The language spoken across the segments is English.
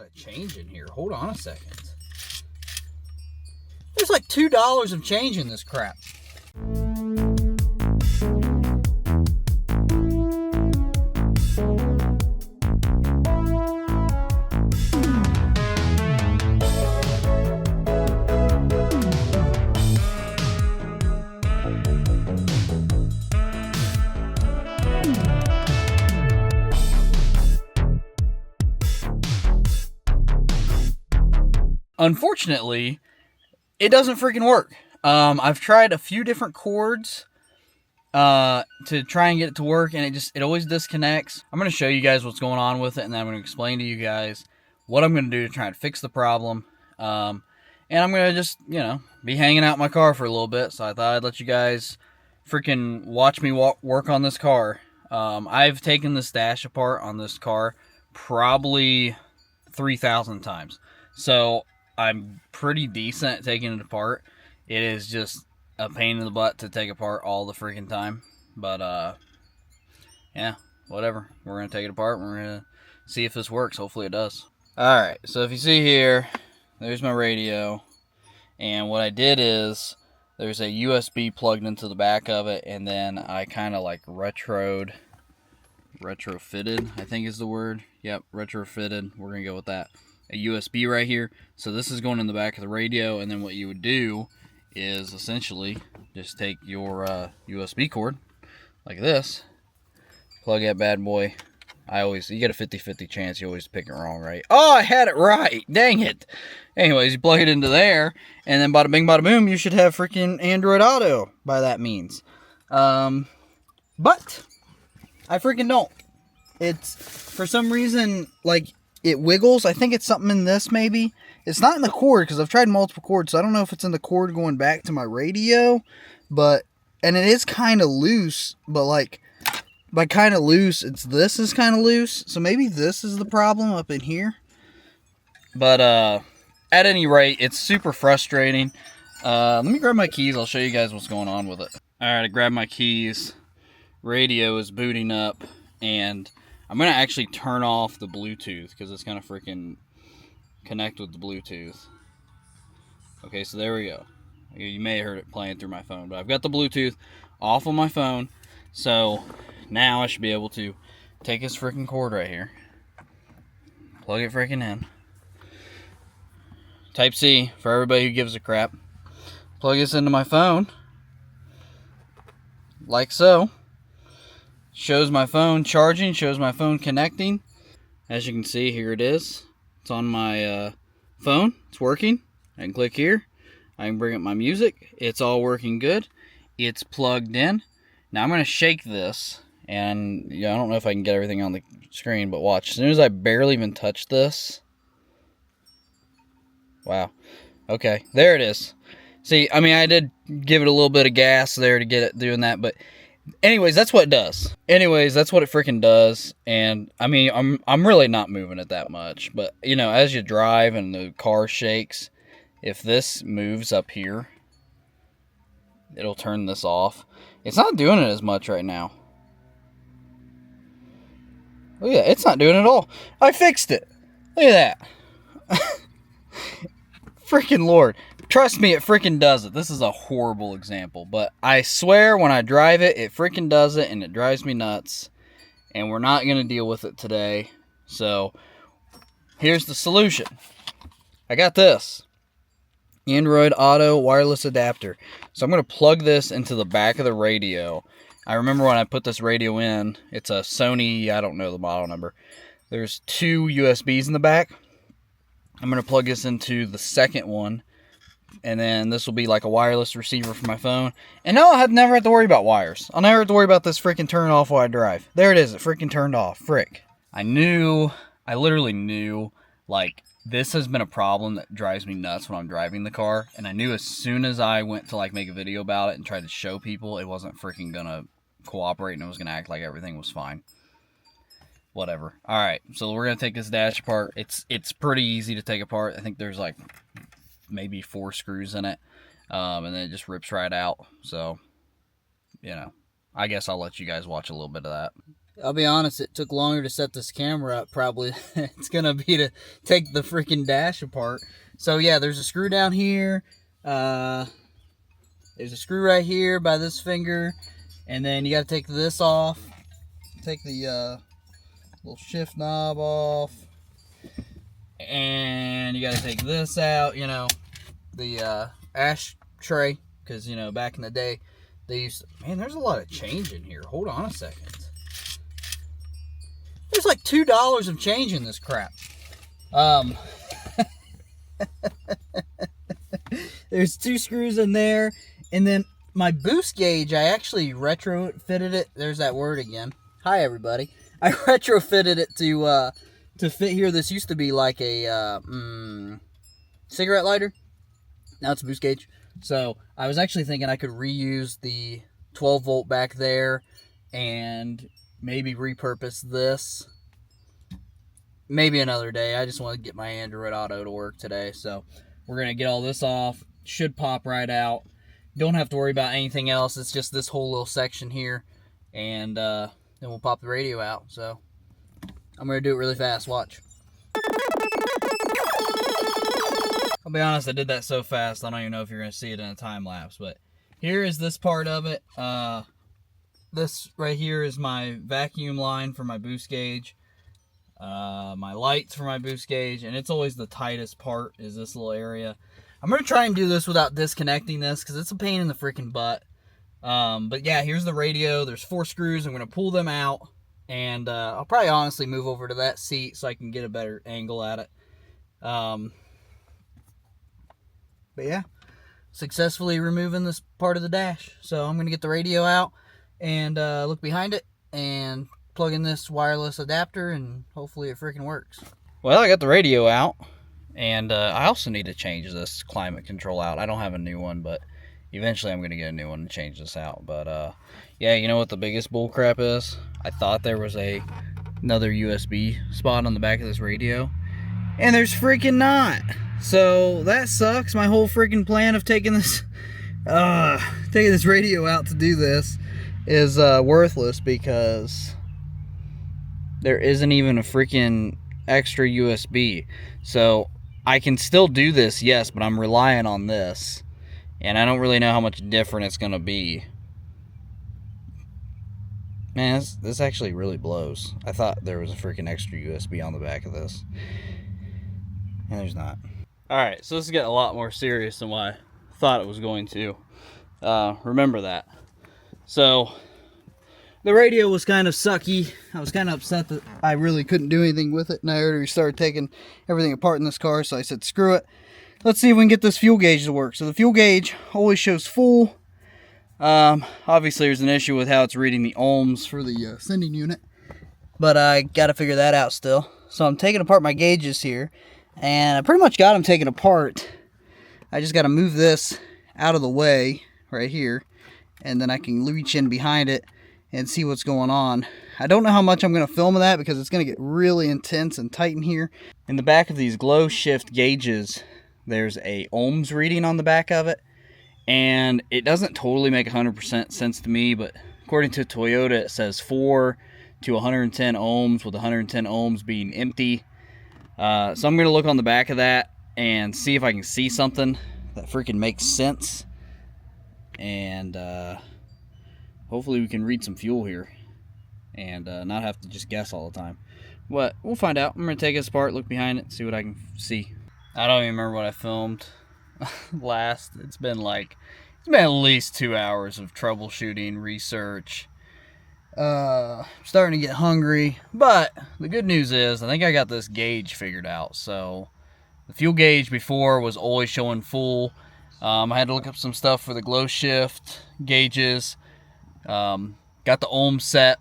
lot of change in here. Hold on a second. There's like $2 of change in this crap. Unfortunately, it doesn't freaking work. I've tried a few different chords to try and get it to work, and it always disconnects. I'm going to show you guys what's going on with it, and then I'm going to explain to you guys what I'm going to do to try and fix the problem. And I'm going to just, be hanging out in my car for a little bit, so I thought I'd let you guys freaking watch me work on this car. I've taken this dash apart on this car probably 3,000 times. So I'm pretty decent at taking it apart. It is just a pain in the butt to take apart all the freaking time. But, yeah, whatever. We're going to take it apart. We're going to see if this works. Hopefully it does. Alright, so if you see here, there's my radio. And what I did is, there's a USB plugged into the back of it. And then I kind of like retrofitted, I think is the word. Yep, retrofitted. We're going to go with that. A USB right here. So this is going in the back of the radio, and then what you would do is essentially just take your USB cord like this, plug that bad boy. You get a 50-50 chance you always pick it wrong, right? Oh, I had it right, dang it. Anyways, you plug it into there, and then bada bing bada boom, you should have freaking Android Auto by that means. But I freaking don't. It's for some reason like it wiggles. I think it's something in this, maybe. It's not in the cord, because I've tried multiple cords, so I don't know if it's in the cord going back to my radio. And it is kind of loose, but like, by kind of loose, this is kind of loose. So maybe this is the problem up in here. But, at any rate, it's super frustrating. Let me grab my keys. I'll show you guys what's going on with it. Alright, I grabbed my keys. Radio is booting up, and I'm going to actually turn off the Bluetooth because it's going to freaking connect with the Bluetooth. Okay, so there we go. You may have heard it playing through my phone, but I've got the Bluetooth off on my phone. So now I should be able to take this freaking cord right here, plug it freaking in. Type C for everybody who gives a crap. Plug this into my phone, like so. Shows my phone charging, shows my phone connecting. As you can see, here it is. It's on my phone. It's working. I can click here. I can bring up my music. It's all working good. It's plugged in. Now I'm going to shake this. And I don't know if I can get everything on the screen, but watch. As soon as I barely even touch this. Wow. Okay, there it is. See, I mean, I did give it a little bit of gas there to get it doing that, but anyways, that's what it does. Anyways, that's what it freaking does. And I mean, I'm really not moving it that much, but as you drive and the car shakes, if this moves up here, it'll turn this off. It's not doing it as much right now. Look at that, it's not doing it at all. I fixed it. Look at that. Freaking Lord. Trust me, it freaking does it. This is a horrible example, but I swear when I drive it, it freaking does it, and it drives me nuts. And we're not going to deal with it today. So, here's the solution. I got this. Android Auto wireless adapter. So I'm going to plug this into the back of the radio. I remember when I put this radio in, it's a Sony, I don't know the model number. There's 2 USBs in the back. I'm going to plug this into the second one. And then this will be like a wireless receiver for my phone. And now I'll never have to worry about wires. I'll never have to worry about this freaking turn off while I drive. There it is. It freaking turned off. Frick. I literally knew, like, this has been a problem that drives me nuts when I'm driving the car. And I knew as soon as I went to, like, make a video about it and tried to show people, it wasn't freaking gonna cooperate and it was gonna act like everything was fine. Whatever. Alright, so we're gonna take this dash apart. It's pretty easy to take apart. I think there's, like, maybe 4 screws in it, and then it just rips right out. So, I guess I'll let you guys watch a little bit of that. I'll be honest, it took longer to set this camera up probably. It's gonna be to take the freaking dash apart. So yeah, there's a screw down here. There's a screw right here by this finger. And then you gotta take this off. Take the little shift knob off. And you gotta take this out, you know, the ashtray. Because, you know, back in the day, they used to... Man, there's a lot of change in here. Hold on a second. There's like $2 of change in this crap. There's 2 screws in there. And then my boost gauge, I actually retrofitted it. There's that word again. Hi, everybody. I retrofitted it to fit here. This used to be like a cigarette lighter. Now it's a boost gauge. So I was actually thinking I could reuse the 12 volt back there and maybe repurpose this. Maybe another day. I just want to get my Android Auto to work today. So we're going to get all this off. Should pop right out. Don't have to worry about anything else. It's just this whole little section here. And then we'll pop the radio out. So I'm going to do it really fast. Watch. I'll be honest, I did that so fast, I don't even know if you're going to see it in a time lapse. But here is this part of it. This right here is my vacuum line for my boost gauge. My lights for my boost gauge. And it's always the tightest part is this little area. I'm going to try and do this without disconnecting this because it's a pain in the freaking butt. But yeah, here's the radio. There's 4 screws. I'm going to pull them out. And I'll probably honestly move over to that seat so I can get a better angle at it. But yeah, successfully removing this part of the dash. So I'm going to get the radio out and look behind it and plug in this wireless adapter and hopefully it freaking works. Well, I got the radio out and I also need to change this climate control out. I don't have a new one, but eventually I'm going to get a new one and change this out. But yeah, you know what the biggest bull crap is? I thought there was another USB spot on the back of this radio, and there's freaking not. So that sucks. My whole freaking plan of taking this radio out to do this is worthless because there isn't even a freaking extra USB. So I can still do this, yes, but I'm relying on this. And I don't really know how much different it's going to be. Man, this actually really blows. I thought there was a freaking extra USB on the back of this. And there's not. Alright, so this is getting a lot more serious than what I thought it was going to. Remember that. So, the radio was kind of sucky. I was kind of upset that I really couldn't do anything with it. And I already started taking everything apart in this car. So I said, screw it. Let's see if we can get this fuel gauge to work. So the fuel gauge always shows full. Obviously there's an issue with how it's reading the ohms for the sending unit. But I got to figure that out still. So I'm taking apart my gauges here. And I pretty much got them taken apart. I just got to move this out of the way right here. And then I can reach in behind it and see what's going on. I don't know how much I'm going to film of that because it's going to get really intense and tight in here. In the back of these glow shift gauges, there's a ohms reading on the back of it. And it doesn't totally make 100% sense to me, but according to Toyota, it says 4 to 110 ohms, with 110 ohms being empty. So I'm going to look on the back of that and see if I can see something that freaking makes sense. And hopefully we can read some fuel here and not have to just guess all the time. But we'll find out. I'm going to take this apart, look behind it, see what I can see. I don't even remember what I filmed last. It's been at least 2 hours of troubleshooting, research. Starting to get hungry, but the good news is I think I got this gauge figured out. So the fuel gauge before was always showing full. I had to look up some stuff for the glow shift gauges. Got the ohm set,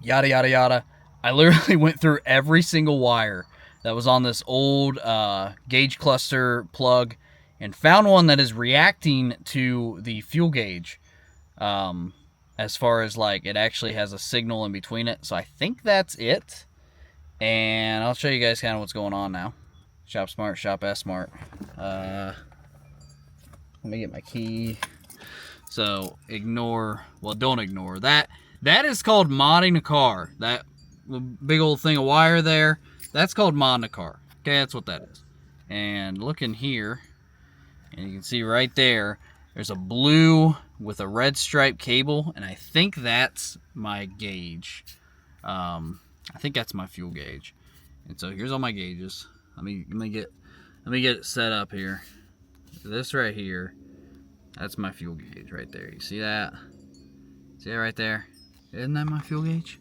yada yada yada. I literally went through every single wire that was on this old gauge cluster plug and found one that is reacting to the fuel gauge. As far as it actually has a signal in between it. So I think that's it. And I'll show you guys kind of what's going on now. Shop smart, shop S smart. Let me get my key. So don't ignore that. That is called modding a car. That big old thing of wire there, that's called modding a car. Okay, that's what that is. And look in here, and you can see right there, there's a blue with a red stripe cable, and I think that's my gauge. I think that's my fuel gauge. And so here's all my gauges. Let me get it set up here. This right here, that's my fuel gauge right there. You see that? See that right there? Isn't that my fuel gauge?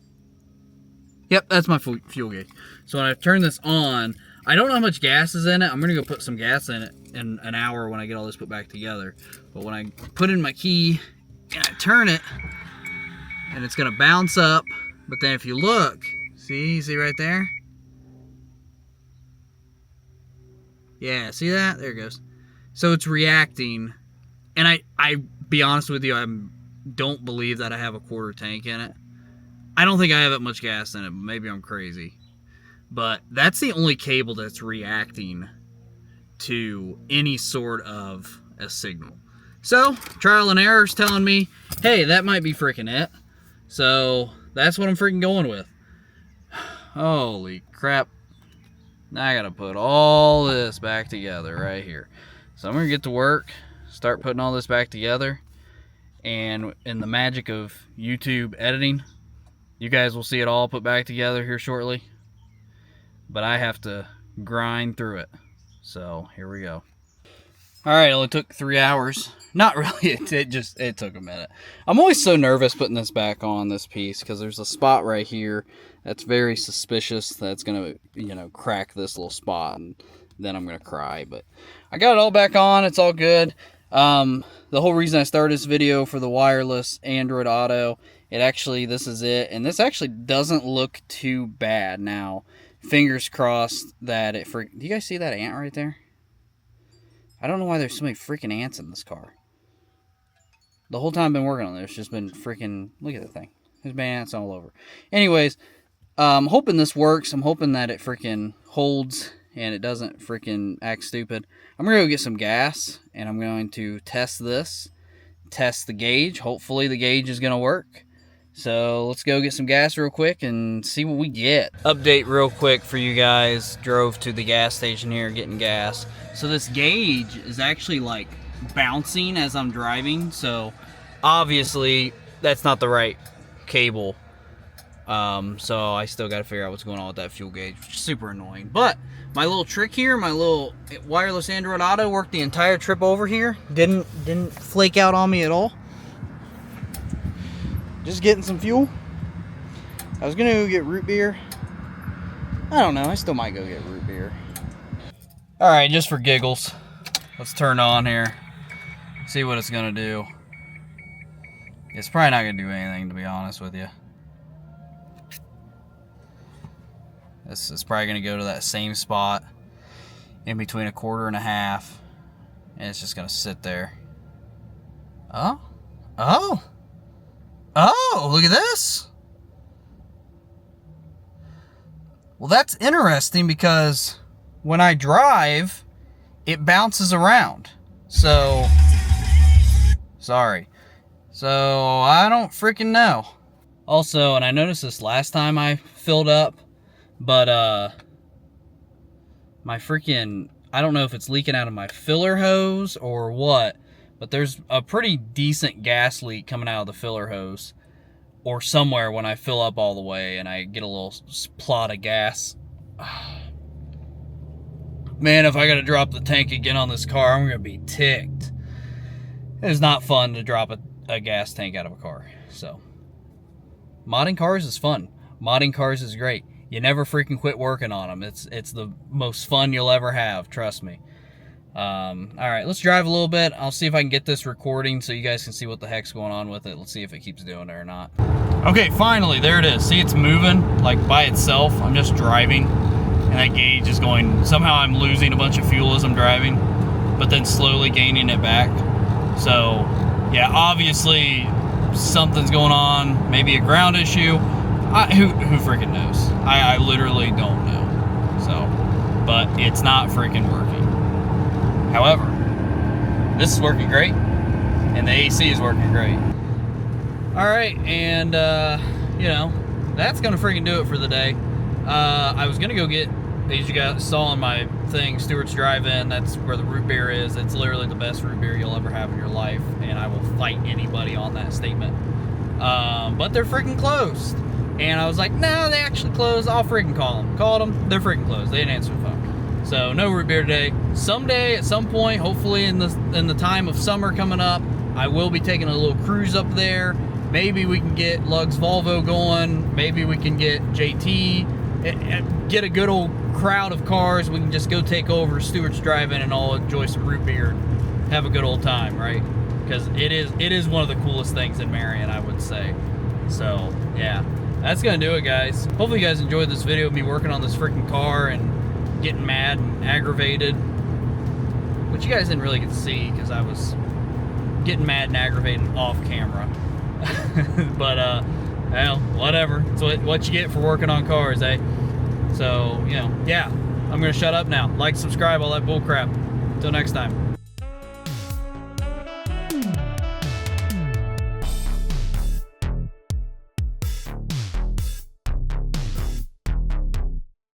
Yep, that's my fuel gauge. So when I turn this on, I don't know how much gas is in it. I'm gonna go put some gas in it in an hour when I get all this put back together. But when I put in my key and I turn it, and it's gonna bounce up. But then if you look, see right there? Yeah, see that? There it goes. So it's reacting, and I be honest with you, I don't believe that I have a quarter tank in it. I don't think I have that much gas in it, but maybe I'm crazy. But that's the only cable that's reacting to any sort of a signal. So, trial and error is telling me, hey, that might be freaking it. So, that's what I'm freaking going with. Holy crap. Now I gotta put all this back together right here. So I'm gonna get to work, start putting all this back together, and in the magic of YouTube editing, you guys will see it all put back together here shortly. But I have to grind through it. So here we go. Alright, it only took 3 hours. Not really, it took a minute. I'm always so nervous putting this back on this piece because there's a spot right here that's very suspicious that's gonna, you know, crack this little spot, and then I'm gonna cry. But I got it all back on, it's all good. The whole reason I started this video for the wireless Android Auto, this is it, and this actually doesn't look too bad. Now, fingers crossed that do you guys see that ant right there? I don't know why there's so many freaking ants in this car. The whole time I've been working on this, just been freaking, look at that thing. There's been ants all over. Anyways, I'm hoping this works. I'm hoping that it freaking holds and it doesn't freaking act stupid. I'm going to go get some gas, and I'm going to test this. Test the gauge. Hopefully the gauge is going to work. So let's go get some gas real quick and see what we get. Update real quick for you guys. Drove to the gas station here getting gas. So this gauge is actually like bouncing as I'm driving. So obviously that's not the right cable. So I still got to figure out what's going on with that fuel gauge, which is super annoying. But my little trick here, my little wireless Android Auto worked the entire trip over here. Didn't flake out on me at all. Just getting some fuel. I was gonna go get root beer. I don't know, I still might go get root beer. Alright, just for giggles, let's turn on here. See what it's gonna do. It's probably not gonna do anything, to be honest with you. This is probably gonna go to that same spot in between a quarter and a half, and it's just gonna sit there. Oh, look at this. Well, that's interesting because when I drive, it bounces around. So, sorry. So, I don't freaking know. Also, and I noticed this last time I filled up, but, my freaking, I don't know if it's leaking out of my filler hose or what, but there's a pretty decent gas leak coming out of the filler hose or somewhere when I fill up all the way and I get a little plot of gas. Man, if I gotta drop the tank again on this car, I'm gonna be ticked. It's not fun to drop a gas tank out of a car. So, modding cars is fun. Modding cars is great. You never freaking quit working on them. It's the most fun you'll ever have, trust me. Alright, let's drive a little bit. I'll see if I can get this recording so you guys can see what the heck's going on with it. Let's see if it keeps doing it or not. Okay, finally, there it is. See, it's moving, like, by itself. I'm just driving, and that gauge is going, somehow I'm losing a bunch of fuel as I'm driving, but then slowly gaining it back. So, yeah, obviously, something's going on. Maybe a ground issue. Who freaking knows? I literally don't know. So, but it's not freaking working. However, this is working great, and the AC is working great. right, and you know, that's gonna freaking do it for the day. I was gonna go get, as you guys saw on my thing, Stewart's Drive-In. That's where the root beer is. It's literally the best root beer you'll ever have in your life, and I will fight anybody on that statement. But they're freaking closed. And I was like, no, they actually closed. I'll freaking call them. Called them. They're freaking closed. They didn't answer the phone. So no root beer today. Someday, at some point, hopefully in the time of summer coming up, I will be taking a little cruise up there. Maybe we can get Lug's Volvo going. Maybe we can get JT. Get a good old crowd of cars. We can just go take over Stewart's Drive-In and all enjoy some root beer. Have a good old time, right? Because it is one of the coolest things in Marion, I would say. So, yeah. That's gonna do it, guys. Hopefully you guys enjoyed this video of me working on this freaking car and getting mad and aggravated, which you guys didn't really get to see because I was getting mad and aggravated off camera. But well, whatever. It's what you get for working on cars, eh? So, you know, yeah, I'm gonna shut up now. Like, subscribe, all that bull crap. Until next time.